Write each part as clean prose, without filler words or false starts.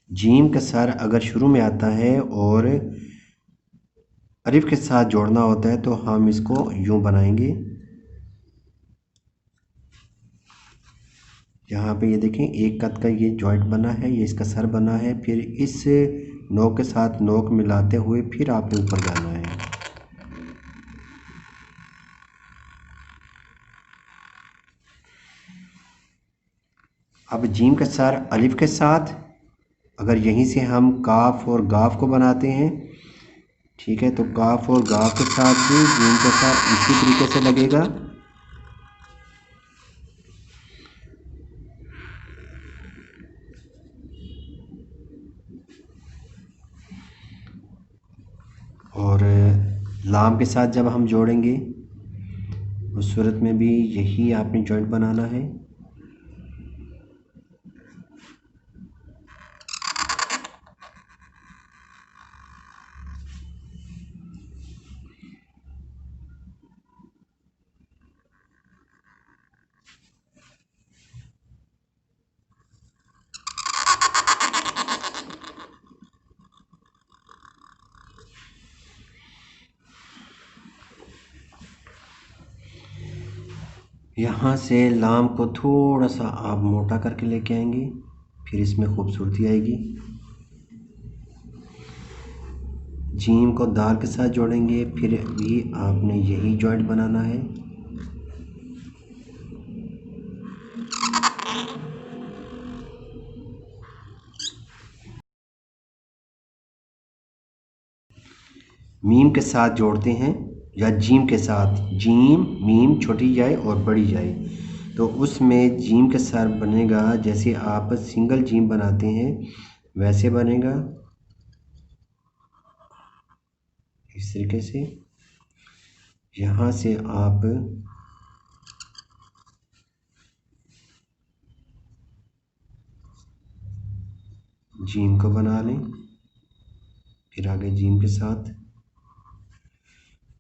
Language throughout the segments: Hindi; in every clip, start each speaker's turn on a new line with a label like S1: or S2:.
S1: जीम का सर अगर शुरू में आता है और अलिफ के साथ जोड़ना होता है तो हम इसको यूं बनाएंगे। यहाँ पे ये देखें एक कद का ये जॉइंट बना है, ये इसका सर बना है। फिर इस नोक के साथ नोक मिलाते हुए फिर आपने ऊपर जाना है। अब जीम का सर अलिफ के साथ, अगर यहीं से हम काफ और गाफ को बनाते हैं, ठीक है, तो काफ और गाफ के साथ भी जीम का सर इसी तरीके से लगेगा। और लाम के साथ जब हम जोड़ेंगे उस सूरत में भी यही आपने जॉइंट बनाना है। यहाँ से लाम को थोड़ा सा आप मोटा करके लेके आएंगे, फिर इसमें खूबसूरती आएगी। जीम को दाल के साथ जोड़ेंगे, फिर भी आपने यही जॉइंट बनाना है। मीम के साथ जोड़ते हैं या जीम के साथ, जीम मीम छोटी जाए और बड़ी जाए तो उसमें जीम के साथ बनेगा जैसे आप सिंगल जीम बनाते हैं वैसे बनेगा, इस तरीके से। यहाँ से आप जीम को बना लें, फिर आगे जीम के साथ,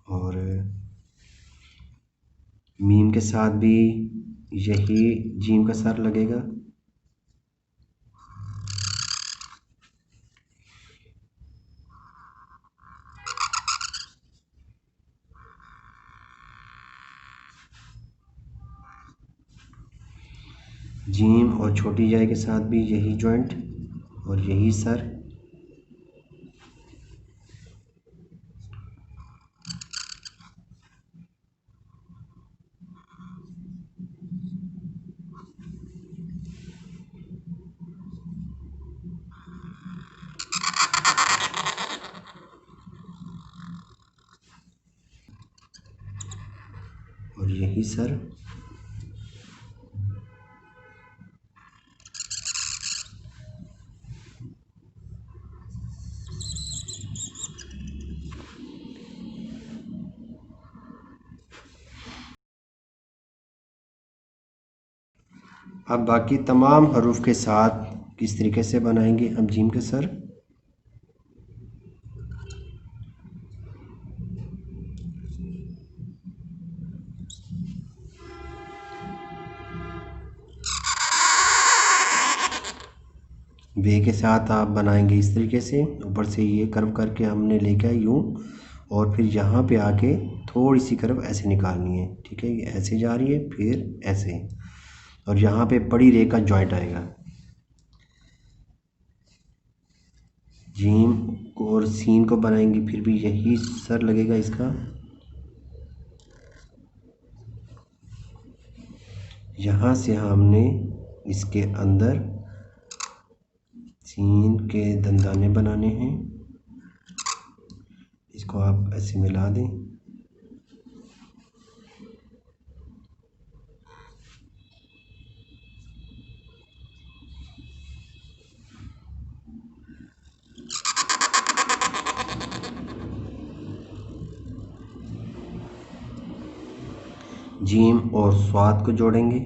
S1: और मीम के साथ भी यही जीम का सर लगेगा। जीम और छोटी जाय के साथ भी यही जॉइंट और यही सर। और यही सर। अब बाकी तमाम हरूफ के साथ किस तरीके से बनाएंगे हम जीम के सर। बे के साथ आप बनाएंगे इस तरीके से, ऊपर से ये कर्व करके हमने लेके आए यूँ, और फिर यहाँ पे आके थोड़ी सी कर्व ऐसे निकालनी है, ठीक है, ये ऐसे जा रही है फिर ऐसे, और यहाँ पे बड़ी रे का जॉइंट आएगा। जीम और सीन को बनाएंगे फिर भी यही सर लगेगा इसका। यहाँ से हमने इसके अंदर सीन के दंदाने बनाने हैं, इसको आप ऐसे मिला दें। जीम और स्वाद को जोड़ेंगे।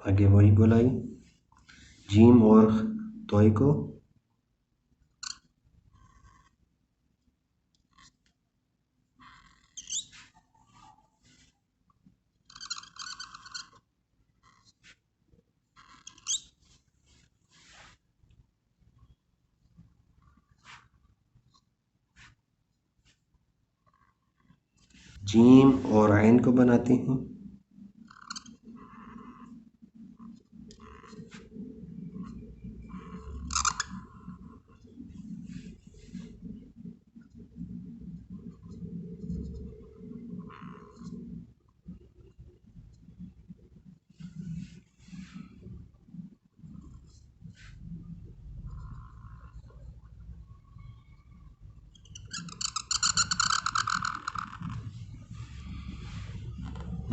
S1: आगे वही गोलाई, जीम और तोय को जीम और आइन को बनाते हैं।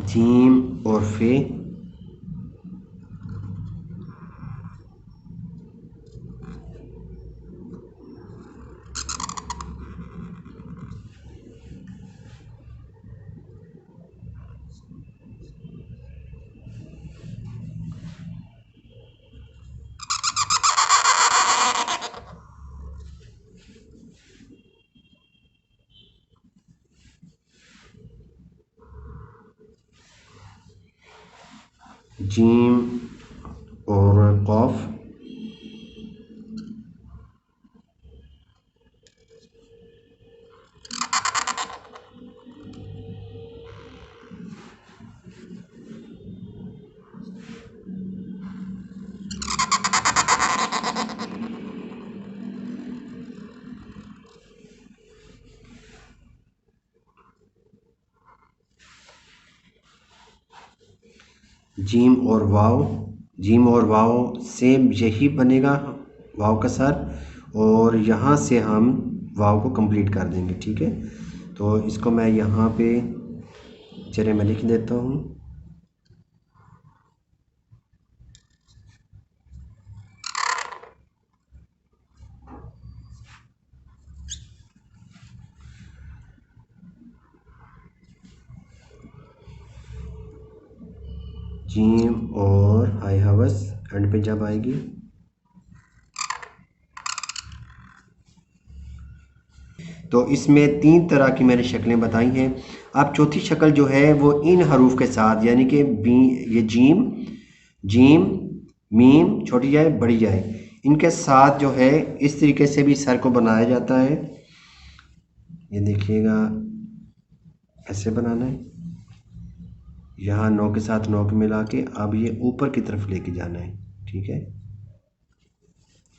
S1: जीम और फे, जीम और कॉफ, जीम और वाव। जीम और वाव सेम यही बनेगा, वाव का सर, और यहाँ से हम वाव को कंप्लीट कर देंगे। ठीक है, तो इसको मैं यहाँ पे चलिए मैं लिख देता हूँ। जीम और हाई हवस एंड पे जब आएगी, तो इसमें 3 तरह की मैंने शक्लें बताई हैं। अब चौथी शक्ल जो है वो इन हरूफ के साथ, यानी कि ये जीम, जीम, मीम, छोटी जाए बड़ी जाए, इनके साथ जो है इस तरीके से भी सर को बनाया जाता है। ये देखिएगा, ऐसे बनाना है, यहाँ नौ के साथ नौ के मिला के अब ये ऊपर की तरफ लेके जाना है। ठीक है,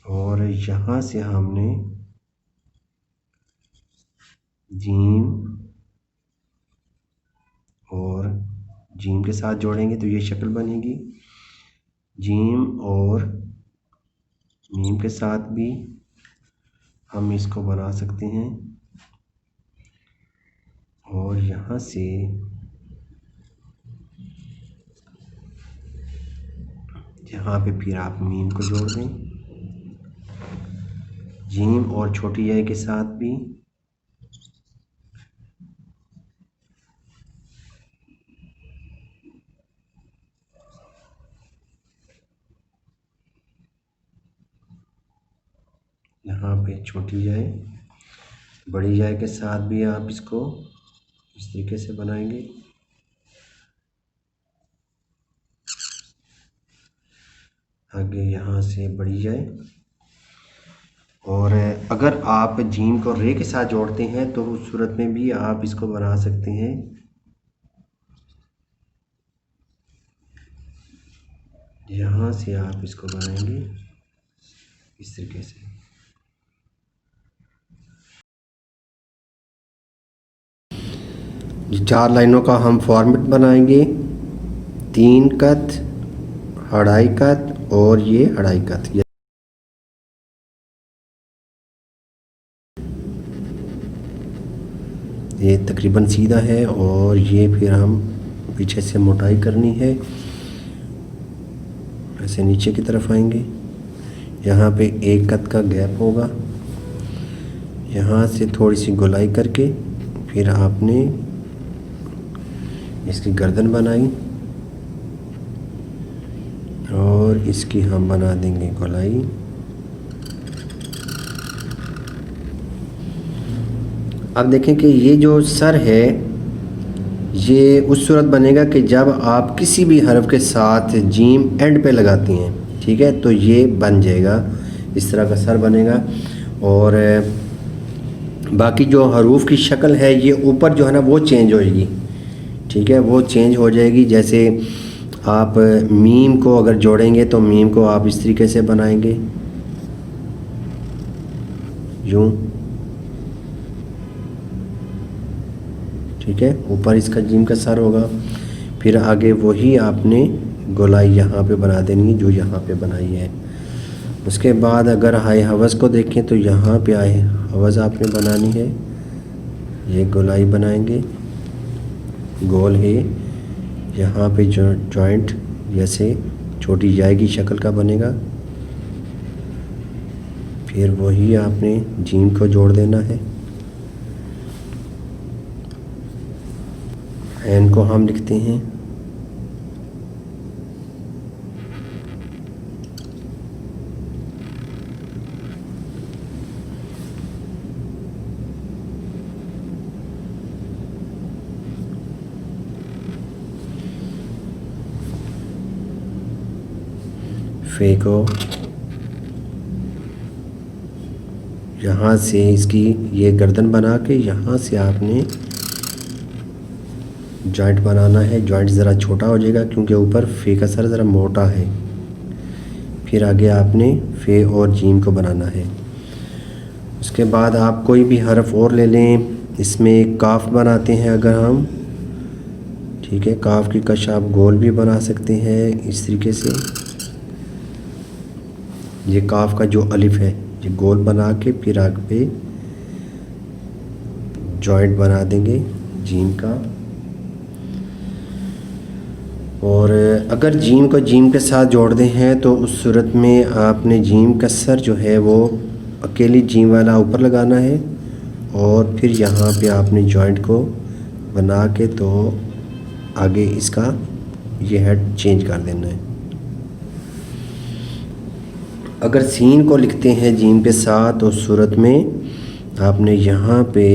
S1: और यहाँ से हमने जीम और जीम के साथ जोड़ेंगे तो ये शक्ल बनेगी। जीम और मीम के साथ भी हम इसको बना सकते हैं, और यहाँ से यहाँ पे फिर आप मीम को जोड़ दें, जीम और छोटी आई के साथ भी, यहाँ पे छोटी जाए, बड़ी जाए के साथ भी आप इसको इस तरीके से बनाएंगे। आगे यहाँ से बड़ी जाए, और अगर आप जीम को रे के साथ जोड़ते हैं तो उस सूरत में भी आप इसको बना सकते हैं। यहाँ से आप इसको बनाएंगे इस तरीके से। चार लाइनों का हम फॉर्मेट बनाएंगे, 3 कत, अढ़ाई कत और ये अढ़ाई कत। ये तकरीबन सीधा है, और ये फिर हम पीछे से मोटाई करनी है, ऐसे नीचे की तरफ आएंगे। यहाँ पे 1 कत का गैप होगा, यहाँ से थोड़ी सी गोलाई करके फिर आपने इसकी गर्दन बनाई, और और इसकी हम बना देंगे गोलाई। अब देखें कि ये जो सर है ये उस सूरत बनेगा कि जब आप किसी भी हरफ के साथ जीम एंड पे लगाती हैं, ठीक है, तो ये बन जाएगा, इस तरह का सर बनेगा। और बाकी जो हरूफ की शक्ल है ये ऊपर जो है ना वो चेंज हो जाएगी, ठीक है, वो चेंज हो जाएगी। जैसे आप मीम को अगर जोड़ेंगे तो मीम को आप इस तरीके से बनाएंगे, यूँ, ठीक है, ऊपर इसका जीम का सर होगा। फिर आगे वही आपने गोलाई यहाँ पे बना देनी है जो यहाँ पे बनाई है। उसके बाद अगर हाई हवस को देखें तो यहाँ पे हाई हवस आपने बनानी है, ये गोलाई बनाएंगे, गोल है, यहाँ पे जो जॉइंट जैसे छोटी जाय की शक्ल का बनेगा। फिर वही आपने जीम को जोड़ देना है। एन को हम लिखते हैं फे को यहाँ से इसकी ये गर्दन बना के यहाँ से आपने जॉइंट बनाना है। जॉइंट ज़रा छोटा हो जाएगा क्योंकि ऊपर फे का सर ज़रा मोटा है। फिर आगे आपने फे और जीम को बनाना है। उसके बाद आप कोई भी हरफ और ले लें, इसमें काफ बनाते हैं अगर हम, ठीक है, काफ की कश आप गोल भी बना सकते हैं इस तरीके से। ये काफ का जो अलिफ है ये गोल बना के फिर आगे पे जॉइंट बना देंगे जीम का। और अगर जीम को जीम के साथ जोड़ते हैं तो उस सूरत में आपने जीम का सर जो है वो अकेली जीम वाला ऊपर लगाना है और फिर यहाँ पे आपने जॉइंट को बना के तो आगे इसका ये हेड चेंज कर देना है। अगर सीन को लिखते हैं जीम के साथ तो उस सूरत में आपने यहाँ पे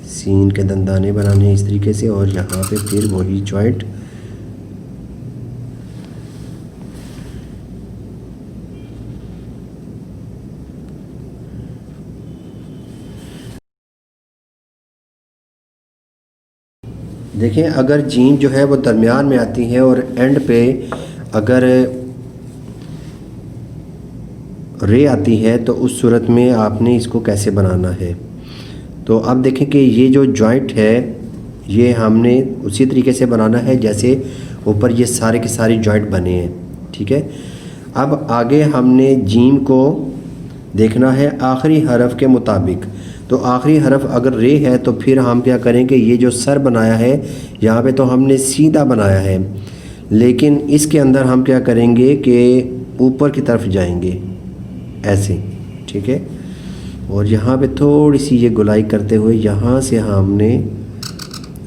S1: सीन के दंदाने बनाने इस तरीके से और यहाँ पे फिर वही जॉइंट देखें। अगर जीम जो है वो दरमियान में आती है और एंड पे अगर रे आती है तो उस सूरत में आपने इसको कैसे बनाना है। तो अब देखें कि ये जो जॉइंट है ये हमने उसी तरीके से बनाना है जैसे ऊपर ये सारे के सारे जॉइंट बने हैं, ठीक है। अब आगे हमने जीम को देखना है आखिरी हरफ के मुताबिक। तो आखिरी हरफ अगर रे है तो फिर हम क्या करेंगे, ये जो सर बनाया है यहाँ पे तो हमने सीधा बनाया है, लेकिन इसके अंदर हम क्या करेंगे कि ऊपर की तरफ जाएंगे ऐसे, ठीक है। और यहाँ पे थोड़ी सी ये गुलाई करते हुए यहाँ से हमने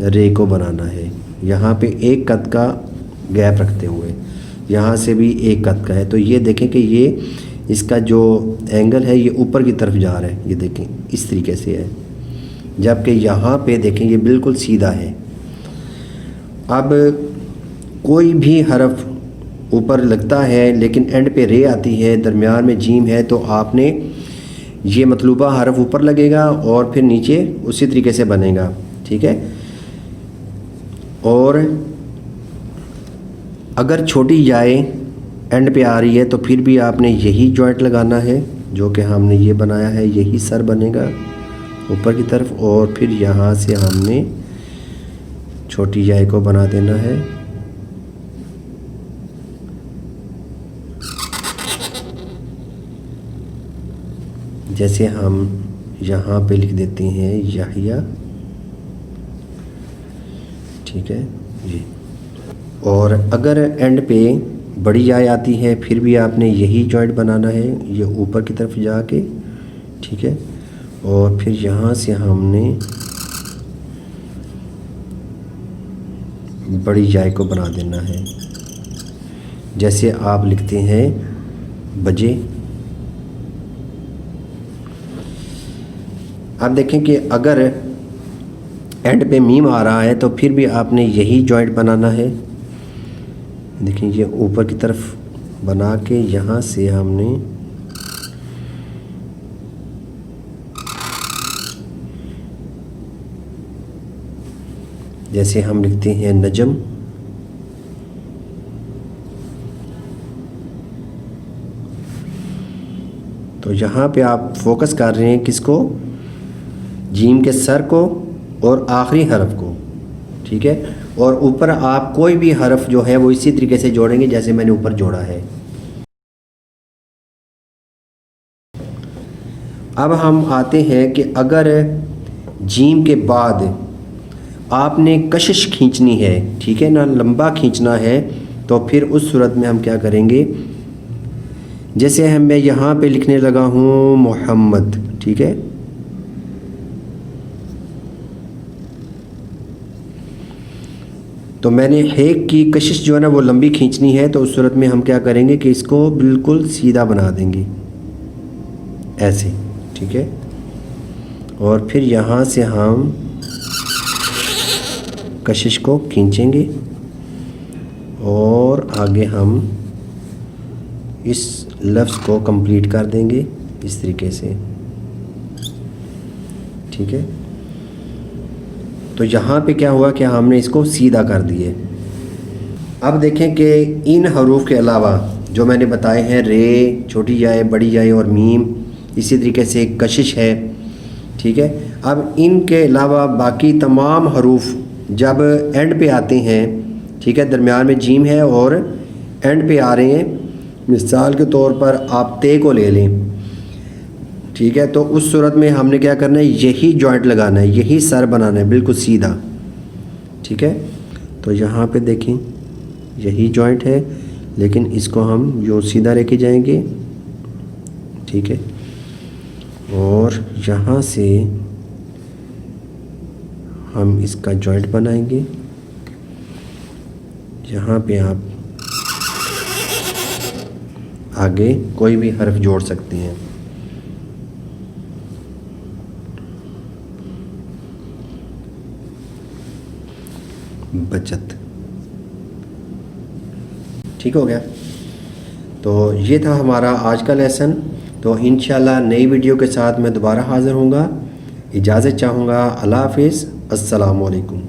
S1: रे को बनाना है। यहाँ पे एक कद का गैप रखते हुए यहाँ से भी एक कद का है। तो ये देखें कि ये इसका जो एंगल है ये ऊपर की तरफ जा रहा है, ये देखें इस तरीके से है, जबकि यहाँ पे देखें ये बिल्कुल सीधा है। अब कोई भी हरफ ऊपर लगता है लेकिन एंड पे रे आती है, दरमियान में जीम है, तो आपने ये मतलूबा हरफ ऊपर लगेगा और फिर नीचे उसी तरीके से बनेगा, ठीक है। और अगर छोटी जाए एंड पे आ रही है तो फिर भी आपने यही जॉइंट लगाना है जो कि हमने ये बनाया है, यही सर बनेगा ऊपर की तरफ और फिर यहाँ से हमने छोटी जाए को बना देना है। जैसे हम यहाँ पे लिख देते हैं याहिया, ठीक है जी। और अगर एंड पे बड़ी आय आती है फिर भी आपने यही जॉइंट बनाना है, ये ऊपर की तरफ जाके, ठीक है। और फिर यहाँ से हमने बड़ी जाय को बना देना है। जैसे आप लिखते हैं बजे। आप देखें कि अगर एंड पे मीम आ रहा है तो फिर भी आपने यही जॉइंट बनाना है। देखिए ये ऊपर की तरफ बना के यहाँ से हमने जैसे हम लिखते हैं नजम, तो यहाँ पे आप फोकस कर रहे हैं किसको, जीम के सर को और आखिरी हरफ को, ठीक है। और ऊपर आप कोई भी हरफ जो है वो इसी तरीके से जोड़ेंगे जैसे मैंने ऊपर जोड़ा है। अब हम आते हैं कि अगर जीम के बाद आपने कशिश खींचनी है, ठीक है ना, लंबा खींचना है, तो फिर उस सूरत में हम क्या करेंगे, जैसे मैं यहाँ पे लिखने लगा हूँ मोहम्मद, ठीक है, तो मैंने हेक की कशिश जो है ना वो लंबी खींचनी है, तो उस सूरत में हम क्या करेंगे कि इसको बिल्कुल सीधा बना देंगे ऐसे, ठीक है। और फिर यहाँ से हम कशिश को खींचेंगे और आगे हम इस लफ्ज़ को कंप्लीट कर देंगे इस तरीके से, ठीक है। तो यहाँ पे क्या हुआ कि हमने इसको सीधा कर दिए। अब देखें कि इन हरूफ के अलावा जो मैंने बताए हैं, रे, छोटी जाए, बड़ी जाए और मीम, इसी तरीके से कशिश है, ठीक है। अब इनके अलावा बाकी तमाम हरूफ जब एंड पे आते हैं, ठीक है, दरमियान में जीम है और एंड पे आ रहे हैं, मिसाल के तौर पर आप ते को ले लें, ठीक है, तो उस सूरत में हमने क्या करना है, यही जॉइंट लगाना है, यही सर बनाना है बिल्कुल सीधा, ठीक है। तो यहाँ पे देखें यही जॉइंट है, लेकिन इसको हम यूँ सीधा लेके जाएंगे, ठीक है, और यहाँ से हम इसका जॉइंट बनाएंगे। यहाँ पे आप आगे कोई भी हर्फ जोड़ सकते हैं। बचत, ठीक हो गया। तो ये था हमारा आज का लेसन। तो इंशाल्लाह नई वीडियो के साथ मैं दोबारा हाज़िर होऊंगा। इजाज़त चाहूँगा। अल्लाह हाफ़िज़। अस्सलामु अलैकुम।